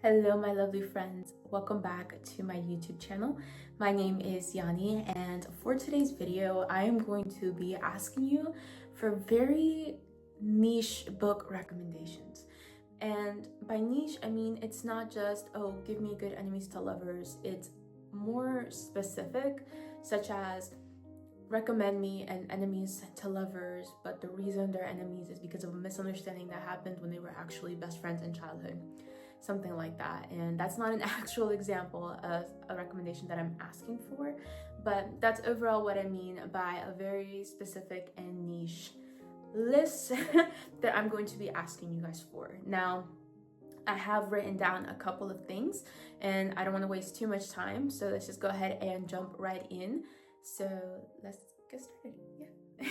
Hello, my lovely friends. Welcome back to my YouTube channel. My name is Yani, and for today's video, I am going to be asking you for very niche book recommendations. And by niche, I mean it's not just, oh, give me good enemies to lovers. It's more specific, such as recommend me an enemies to lovers, but the reason they're enemies is because of a misunderstanding that happened when they were actually best friends in childhood. Something like that. And that's not an actual example of a recommendation that I'm asking for, but that's overall what I mean by a very specific and niche list that I'm going to be asking you guys for. Now, I have written down a couple of things and I don't want to waste too much time, so let's just go ahead and jump right in. So let's get started. Yeah.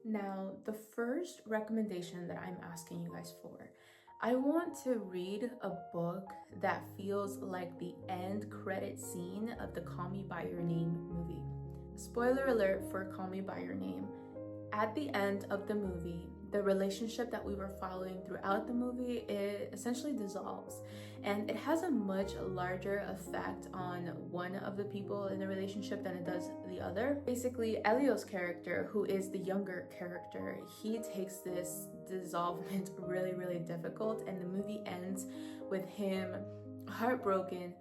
Now, the first recommendation that I'm asking you guys for, I want to read a book that feels like the end credit scene of the Call Me By Your Name movie. Spoiler alert for Call Me By Your Name. At the end of the movie, the relationship that we were following throughout the movie, it essentially dissolves. And it has a much larger effect on one of the people in the relationship than it does the other. Basically, Elio's character, who is the younger character, he takes this dissolvement really difficult, and the movie ends with him heartbroken,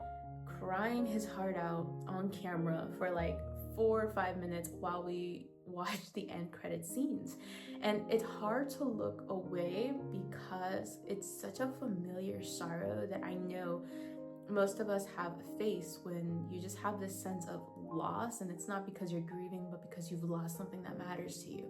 crying his heart out on camera for like 4 or 5 minutes while we watch the end credit scenes. And it's hard to look away because it's such a familiar sorrow that I know most of us have faced when you just have this sense of loss, and it's not because you're grieving, but because you've lost something that matters to you,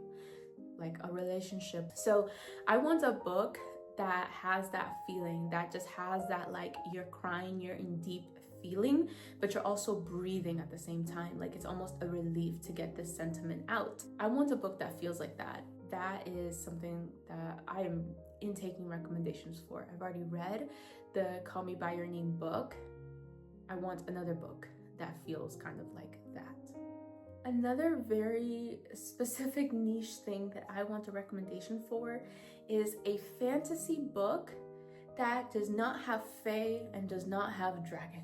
like a relationship. So I want a book that has that feeling, that just has that, like, you're crying, you're in deep feeling, but you're also breathing at the same time. Like, it's almost a relief to get this sentiment out. I want a book that feels like that. That is something that I am intaking recommendations for. I've already read the Call Me By Your Name book. I want another book that feels kind of like that. Another very specific niche thing that I want a recommendation for is a fantasy book that does not have fae and does not have dragons.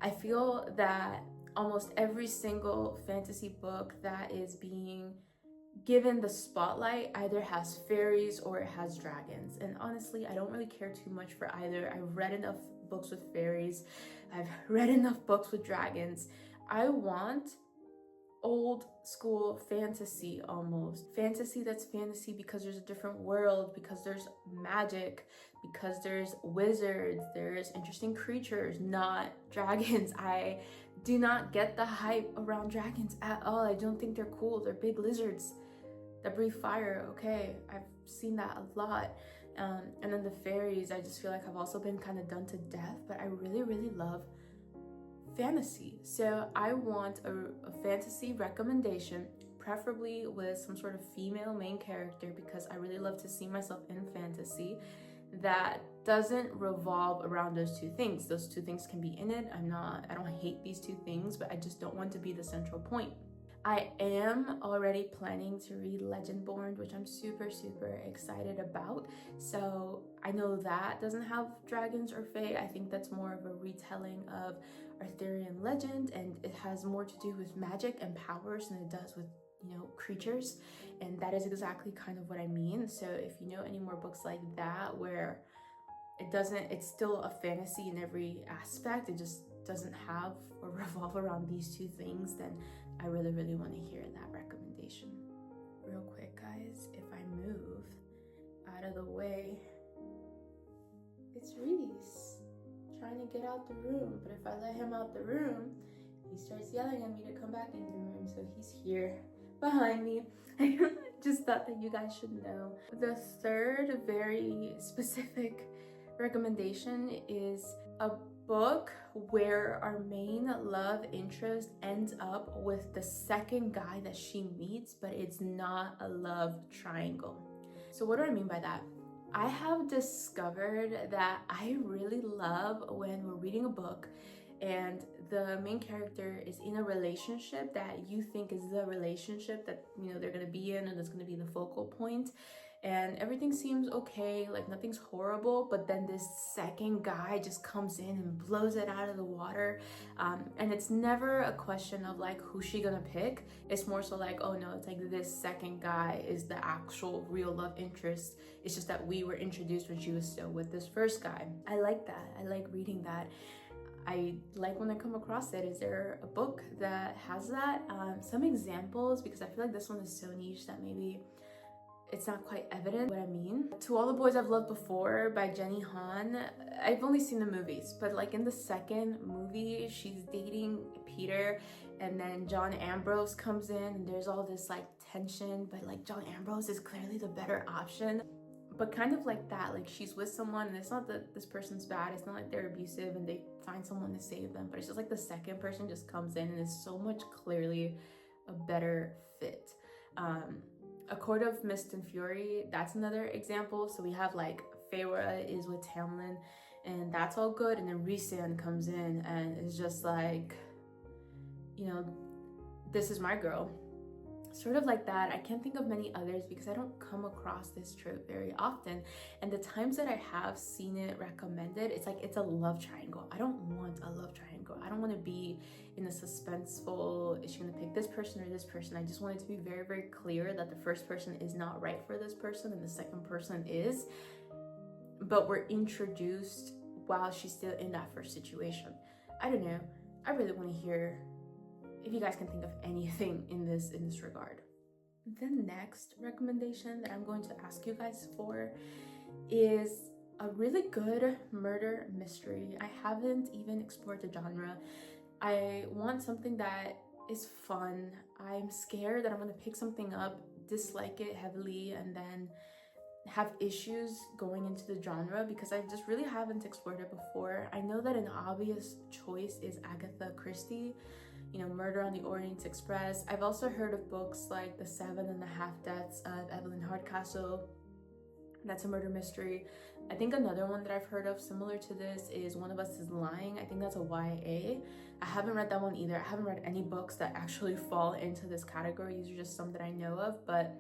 I feel that almost every single fantasy book that is being given the spotlight either has fairies or it has dragons. And honestly, I don't really care too much for either. I've read enough books with fairies. I've read enough books with dragons. I want old school fantasy, almost fantasy that's fantasy because there's a different world, because there's magic, because there's wizards, there's interesting creatures, not dragons. I do not get the hype around dragons at all. I don't think they're cool. They're big lizards that breathe fire. Okay, I've seen that a lot. And then the fairies, I just feel like I've also been kind of done to death, but I really love fantasy. So I want a fantasy recommendation, preferably with some sort of female main character, because I really love to see myself in fantasy that doesn't revolve around those two things. Those two things can be in it. I don't hate these two things, but I just don't want to be the central point. I am already planning to read Legendborn, which I'm super excited about. So I know that doesn't have dragons or fae. I think that's more of a retelling of Arthurian legend, and it has more to do with magic and powers than it does with, creatures. And that is exactly kind of what I mean. So if you know any more books like that where it's still a fantasy in every aspect, it just doesn't have or revolve around these two things, then I really want to hear that recommendation. Real quick, guys, if I move out of the way, it's Reese trying to get out the room, but if I let him out the room, he starts yelling at me to come back in the room. So he's here behind me. I just thought that you guys should know. The third very specific recommendation is a book where our main love interest ends up with the second guy that she meets, but it's not a love triangle. So what do I mean by that? I have discovered that I really love when we're reading a book and the main character is in a relationship that you think is the relationship that they're going to be in and it's going to be the focal point, and everything seems okay, like nothing's horrible, but then this second guy just comes in and blows it out of the water. And it's never a question of like who's she gonna pick. It's more so like, oh no, it's like this second guy is the actual real love interest. It's just that we were introduced when she was still with this first guy. I like that. I like reading that. I like when I come across it. Is there a book that has that? Some examples, because I feel like this one is so niche that maybe it's not quite evident what I mean. To All the Boys I've Loved Before by Jenny Han. I've only seen the movies, but like in the second movie, she's dating Peter, and then John Ambrose comes in and there's all this like tension, but like John Ambrose is clearly the better option. But kind of like that, like she's with someone and it's not that this person's bad, it's not like they're abusive and they find someone to save them, but it's just like the second person just comes in and is so much clearly a better fit. A Court of Mist and Fury, that's another example. So we have like Feyre is with Tamlin and that's all good, and then Rhysand comes in and is just like, you know, this is my girl. Sort of like that. I can't think of many others because I don't come across this trope very often, and the times that I have seen it recommended, it's like it's a love triangle. I don't want a love triangle. I don't want to be in a suspenseful, is she gonna pick this person or this person? I just want it to be very, very clear that the first person is not right for this person and the second person is, but we're introduced while she's still in that first situation. I don't know. I really want to hear if you guys can think of anything in this regard. The next recommendation that I'm going to ask you guys for is a really good murder mystery. I haven't even explored the genre. I want something that is fun. I'm scared that I'm gonna pick something up, dislike it heavily, and then have issues going into the genre because I just really haven't explored it before. I know that an obvious choice is Agatha Christie, you know, Murder on the Orient Express. I've also heard of books like The 7.5 Deaths of Evelyn Hardcastle. That's a murder mystery. I think another one that I've heard of similar to this is One of Us is Lying. I think that's a YA. I haven't read that one either. I haven't read any books that actually fall into this category. These are just some that I know of, but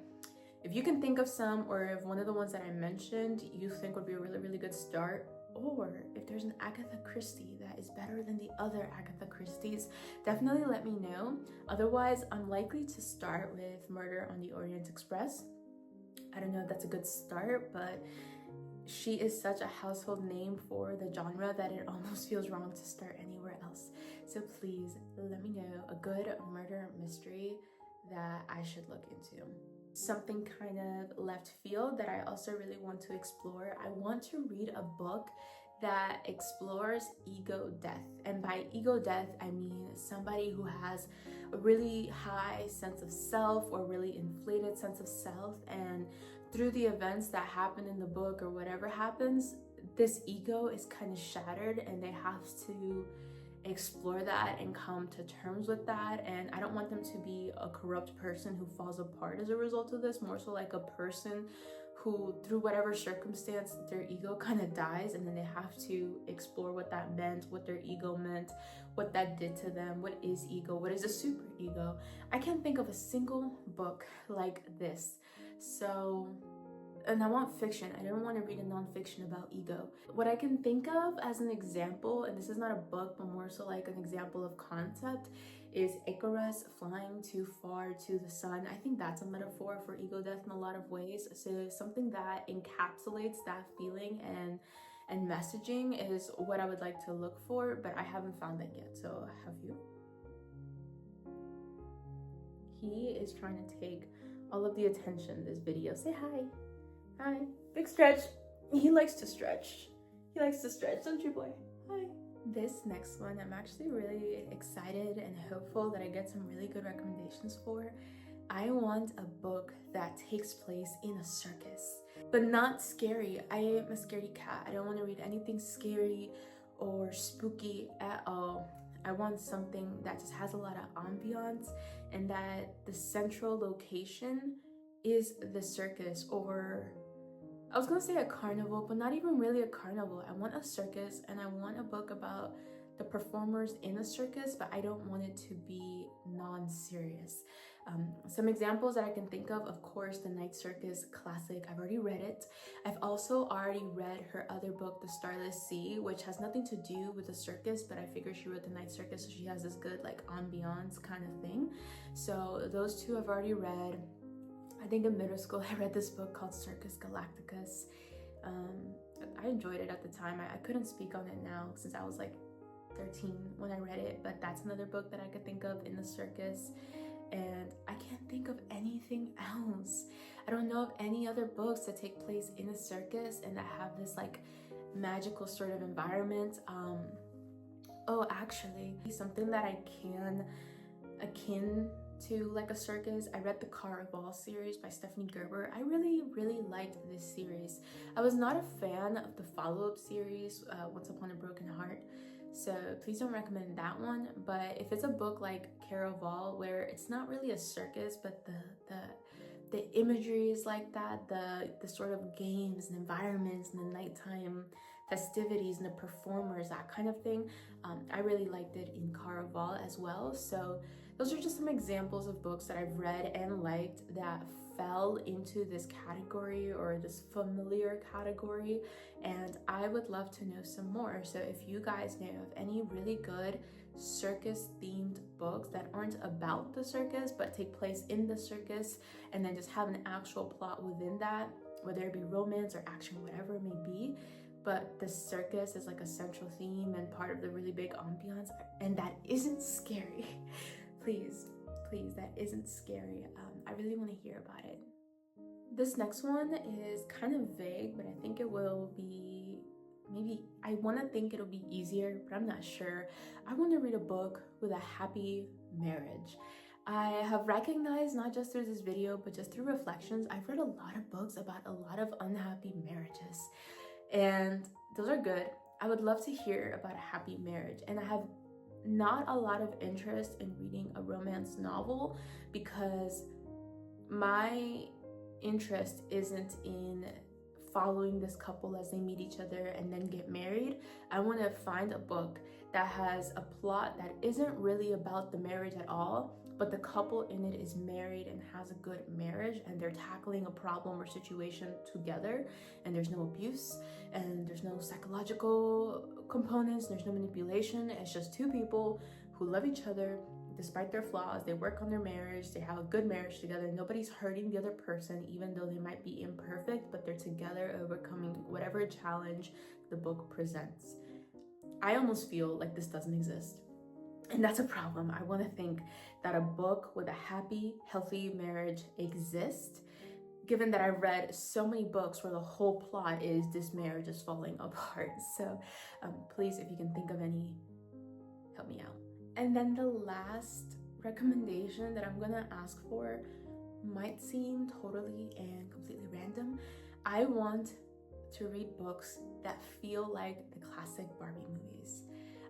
if you can think of some, or if one of the ones that I mentioned you think would be a really, really good start, or if there's an Agatha Christie that is better than the other Agatha Christies, definitely let me know. Otherwise, I'm likely to start with Murder on the Orient Express. I don't know if that's a good start, but she is such a household name for the genre that it almost feels wrong to start anywhere else. So please let me know a good murder mystery that I should look into. Something kind of left field that I also really want to explore. I want to read a book that explores ego death. And by ego death, I mean somebody who has a really high sense of self or really inflated sense of self. And through the events that happen in the book or whatever happens, this ego is kind of shattered and they have to explore that and come to terms with that. And I don't want them to be a corrupt person who falls apart as a result of this, more so like a person who through whatever circumstance their ego kind of dies, and then they have to explore what that meant, what their ego meant, what that did to them, what is ego, what is a super ego. I can't think of a single book like this. So, and I want fiction. I don't want to read a nonfiction about ego. What I can think of as an example, and this is not a book, but more so like an example of concept, is Icarus flying too far to the sun. I think that's a metaphor for ego death in a lot of ways. So something that encapsulates that feeling and messaging is what I would like to look for, but I haven't found that yet. So have you? He is trying to take all of the attention in this video. Say hi. Hi. Big stretch. He likes to stretch. He likes to stretch, don't you, boy? Hi. This next one, I'm actually really excited and hopeful that I get some really good recommendations for. I want a book that takes place in a circus, but not scary. I am a scaredy cat. I don't want to read anything scary or spooky at all. I want something that just has a lot of ambiance and that the central location is the circus, or I was gonna say a carnival, but not even really a carnival. I want a circus, and I want a book about the performers in a circus, but I don't want it to be non-serious. Some examples that I can think of course, The Night Circus classic. I've already read it. I've also already read her other book, The Starless Sea, which has nothing to do with the circus, but I figure she wrote The Night Circus, so she has this good like ambiance kind of thing. So those two I've already read. I think in middle school I read this book called Circus Galacticus. I enjoyed it at the time. I couldn't speak on it now since I was like 13 when I read it, but that's another book that I could think of in the circus. And I can't think of anything else. I don't know of any other books that take place in a circus and that have this like magical sort of environment. Oh, actually, something that I can akin to like a circus, I read the Caraval series by Stephanie Gerber. I really liked this series. I was not a fan of the follow-up series, Once Upon a Broken Heart, so please don't recommend that one. But if it's a book like Caraval, where it's not really a circus, but the imagery is like that, the sort of games and environments and the nighttime festivities and the performers, that kind of thing, I really liked it in Caraval as well. So those are just some examples of books that I've read and liked that fell into this category or this familiar category, and I would love to know some more. So if you guys know of any really good circus themed books that aren't about the circus but take place in the circus and then just have an actual plot within that, whether it be romance or action, whatever it may be, but the circus is like a central theme and part of the really big ambiance, and that isn't scary. Please, that isn't scary. I really want to hear about it. This next one is kind of vague, but I think it will be, maybe, I want to think it'll be easier, but I'm not sure. I want to read a book with a happy marriage. I have recognized, not just through this video, but just through reflections, I've read a lot of books about a lot of unhappy marriages, and those are good. I would love to hear about a happy marriage, and I have not a lot of interest in reading a romance novel because my interest isn't in following this couple as they meet each other and then get married. I want to find a book that has a plot that isn't really about the marriage at all, but the couple in it is married and has a good marriage, and they're tackling a problem or situation together, and there's no abuse and there's no psychological components, there's no manipulation. It's just two people who love each other despite their flaws. They work on their marriage, they have a good marriage together. Nobody's hurting the other person, even though they might be imperfect, but they're together overcoming whatever challenge the book presents. I almost feel like this doesn't exist, and that's a problem. I want to think that a book with a happy, healthy marriage exists, given that I've read so many books where the whole plot is this marriage is falling apart. So please, if you can think of any, help me out. And then the last recommendation that I'm gonna ask for might seem totally and completely random. I want to read books that feel like the classic Barbie movies.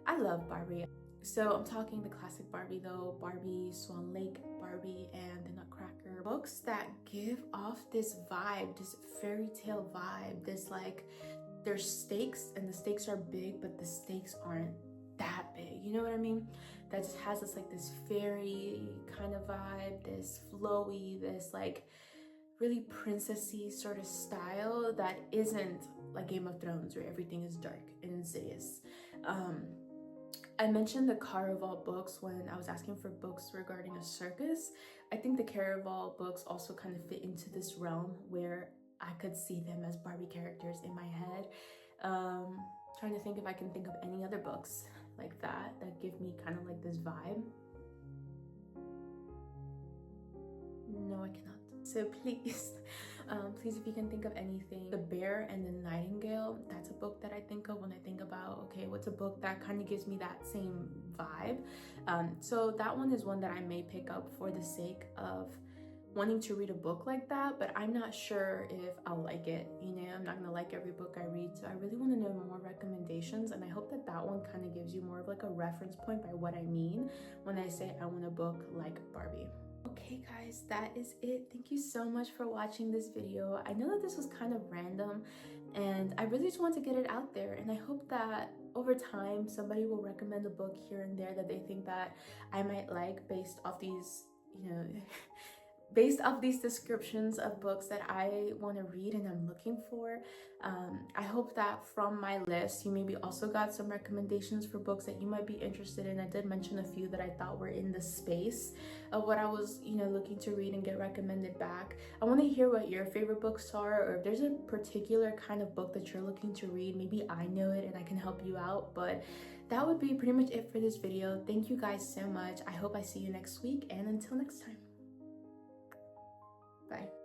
I love Barbie. So I'm talking the classic Barbie though, Barbie, Swan Lake, Barbie, and the Nutcracker. Books that give off this vibe, this fairy tale vibe, this like, there's stakes and the stakes are big, but the stakes aren't that big, you know what I mean? That just has this like this fairy kind of vibe, this flowy, this like really princessy sort of style that isn't like Game of Thrones where everything is dark and insidious. I mentioned the Caraval books when I was asking for books regarding a circus. I think the Caraval books also kind of fit into this realm where I could see them as Barbie characters in my head. Trying to think if I can think of any other books like that give me kind of like this vibe. No, I cannot. So please, if you can think of anything. The Bear and the Nightingale, that's a book that I think of when I think about, okay, what's a book that kind of gives me that same vibe? So that one is one that I may pick up for the sake of wanting to read a book like that, but I'm not sure if I'll like it. You know, I'm not gonna like every book I read, so I really want to know more recommendations, and I hope that that one kind of gives you more of like a reference point by what I mean when I say I want a book like Barbie. Okay guys, that is it. Thank you so much for watching this video. I know that this was kind of random and I really just want to get it out there, and I hope that over time somebody will recommend a book here and there that they think that I might like based off these you know, based off these descriptions of books that I want to read and I'm looking for. I hope that from my list, you maybe also got some recommendations for books that you might be interested in. I did mention a few that I thought were in the space of what I was, looking to read and get recommended back. I want to hear what your favorite books are, or if there's a particular kind of book that you're looking to read, maybe I know it and I can help you out. But that would be pretty much it for this video. Thank you guys so much. I hope I see you next week, and until next time. Bye.